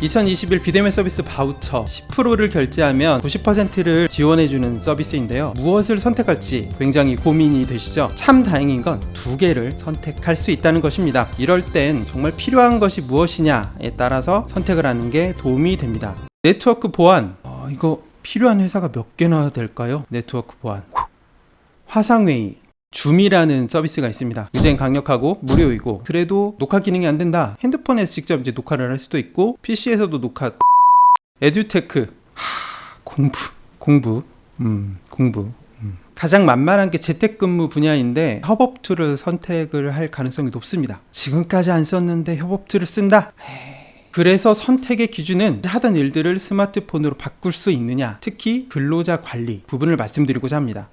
2021 비대면 서비스 바우처 10%를 결제하면 90%를 지원해주는 서비스인데요. 무엇을 선택할지 굉장히 고민이 되시죠? 참 다행인 건 두 개를 선택할 수 있다는 것입니다. 이럴 땐 정말 필요한 것이 무엇이냐에 따라서 선택을 하는 게 도움이 됩니다. 네트워크 보안, 이거 필요한 회사가 몇 개나 될까요? 네트워크 보안, 화상회의, 줌이라는 서비스가 있습니다. 굉장히 강력하고 무료이고, 그래도 녹화 기능이 안 된다, 핸드폰에서 직접 이제 녹화를 할 수도 있고 PC에서도 녹화. 에듀테크, 공부. 가장 만만한 게 재택근무 분야인데 협업툴을 선택을 할 가능성이 높습니다. 지금까지 안 썼는데 협업툴을 쓴다? 그래서 선택의 기준은 하던 일들을 스마트폰으로 바꿀 수 있느냐, 특히 근로자 관리 부분을 말씀드리고자 합니다.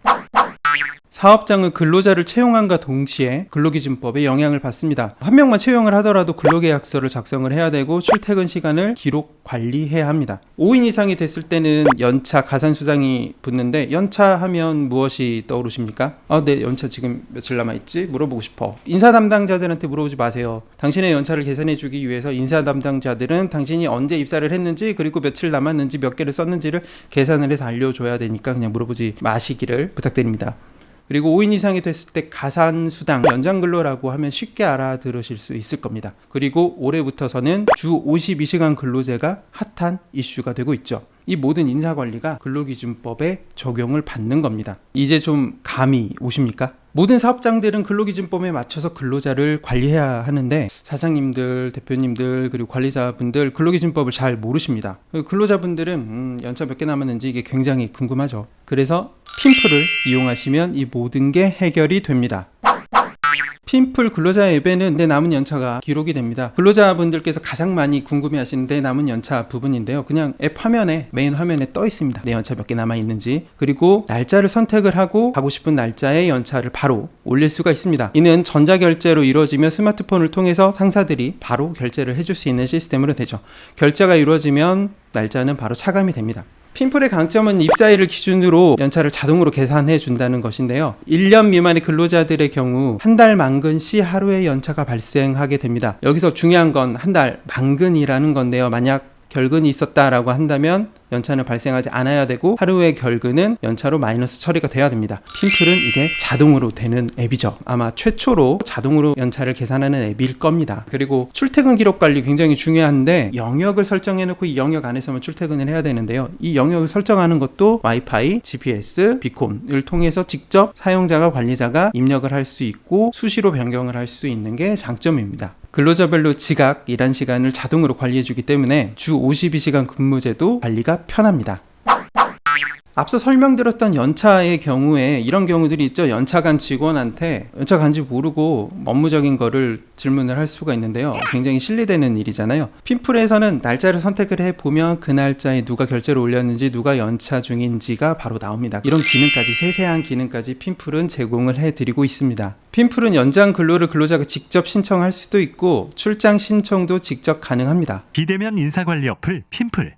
사업장은 근로자를 채용함과 동시에 근로기준법에 영향을 받습니다. 한 명만 채용을 하더라도 근로계약서를 작성을 해야 되고 출퇴근 시간을 기록 관리해야 합니다. 5인 이상이 됐을 때는 연차 가산수당이 붙는데, 연차하면 무엇이 떠오르십니까? 네, 연차 지금 며칠 남아있지? 물어보고 싶어. 인사 담당자들한테 물어보지 마세요. 당신의 연차를 계산해 주기 위해서 인사 담당자들은 당신이 언제 입사를 했는지, 그리고 며칠 남았는지, 몇 개를 썼는지를 계산을 해서 알려줘야 되니까 그냥 물어보지 마시기를 부탁드립니다. 그리고 5인 이상이 됐을 때 가산수당, 연장근로라고 하면 쉽게 알아들으실 수 있을 겁니다. 그리고 올해부터서는 주 52시간 근로제가 핫한 이슈가 되고 있죠. 이 모든 인사관리가 근로기준법에 적용을 받는 겁니다. 이제 좀 감이 오십니까? 모든 사업장들은 근로기준법에 맞춰서 근로자를 관리해야 하는데, 사장님들, 대표님들, 그리고 관리자분들 근로기준법을 잘 모르십니다. 근로자분들은 연차 몇 개 남았는지 이게 굉장히 궁금하죠. 그래서 핀플을 이용하시면 이 모든 게 해결이 됩니다. 핀플 근로자 앱에는 내 남은 연차가 기록이 됩니다. 근로자분들께서 가장 많이 궁금해하시는 내 남은 연차 부분인데요. 그냥 앱 화면에, 메인 화면에 떠 있습니다. 내 연차 몇 개 남아 있는지. 그리고 날짜를 선택을 하고 가고 싶은 날짜의 연차를 바로 올릴 수가 있습니다. 이는 전자결제로 이루어지며 스마트폰을 통해서 상사들이 바로 결제를 해줄 수 있는 시스템으로 되죠. 결제가 이루어지면 날짜는 바로 차감이 됩니다. 핀플의 강점은 입사일을 기준으로 연차를 자동으로 계산해 준다는 것인데요. 1년 미만의 근로자들의 경우 한 달 만근 시 하루의 연차가 발생하게 됩니다. 여기서 중요한 건 한 달 만근이라는 건데요. 만약 결근이 있었다라고 한다면 연차는 발생하지 않아야 되고, 하루의 결근은 연차로 마이너스 처리가 돼야 됩니다. 핀플은 이게 자동으로 되는 앱이죠. 아마 최초로 자동으로 연차를 계산하는 앱일 겁니다. 그리고 출퇴근 기록 관리 굉장히 중요한데, 영역을 설정해 놓고 이 영역 안에서만 출퇴근을 해야 되는데요. 이 영역을 설정하는 것도 와이파이, GPS, 비콘을 통해서 직접 사용자가, 관리자가 입력을 할 수 있고 수시로 변경을 할 수 있는 게 장점입니다. 근로자별로 지각, 일한 시간을 자동으로 관리해주기 때문에 주 52시간 근무제도 관리가 편합니다. 앞서 설명드렸던 연차의 경우에 이런 경우들이 있죠. 연차 간 직원한테 연차 간지 모르고 업무적인 거를 질문을 할 수가 있는데요. 굉장히 실례되는 일이잖아요. 핀플에서는 날짜를 선택을 해보면 그 날짜에 누가 결제를 올렸는지, 누가 연차 중인지가 바로 나옵니다. 이런 기능까지, 세세한 기능까지 핀플은 제공을 해드리고 있습니다. 핀플은 연장 근로를 근로자가 직접 신청할 수도 있고 출장 신청도 직접 가능합니다. 비대면 인사관리 어플 핀플.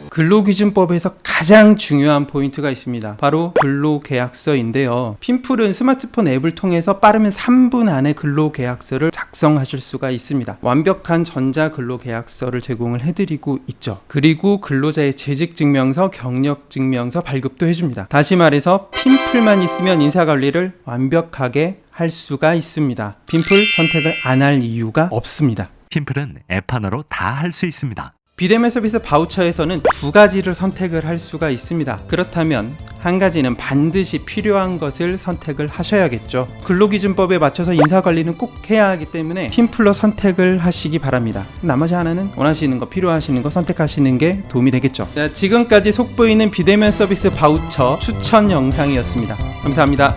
근로기준법에서 가장 중요한 포인트가 있습니다. 바로 근로계약서인데요. 핀플은 스마트폰 앱을 통해서 빠르면 3분 안에 근로계약서를 작성하실 수가 있습니다. 완벽한 전자근로계약서를 제공을 해드리고 있죠. 그리고 근로자의 재직증명서, 경력증명서 발급도 해줍니다. 다시 말해서 핀플만 있으면 인사관리를 완벽하게 할 수가 있습니다. 핀플 선택을 안 할 이유가 없습니다. 핀플은 앱 하나로 다 할 수 있습니다. 비대면 서비스 바우처에서는 두 가지를 선택을 할 수가 있습니다. 그렇다면 한 가지는 반드시 필요한 것을 선택을 하셔야겠죠. 근로기준법에 맞춰서 인사관리는 꼭 해야 하기 때문에 핀플로 선택을 하시기 바랍니다. 나머지 하나는 원하시는 거, 필요하시는 거 선택하시는 게 도움이 되겠죠. 자, 지금까지 속보이는 비대면 서비스 바우처 추천 영상이었습니다. 감사합니다.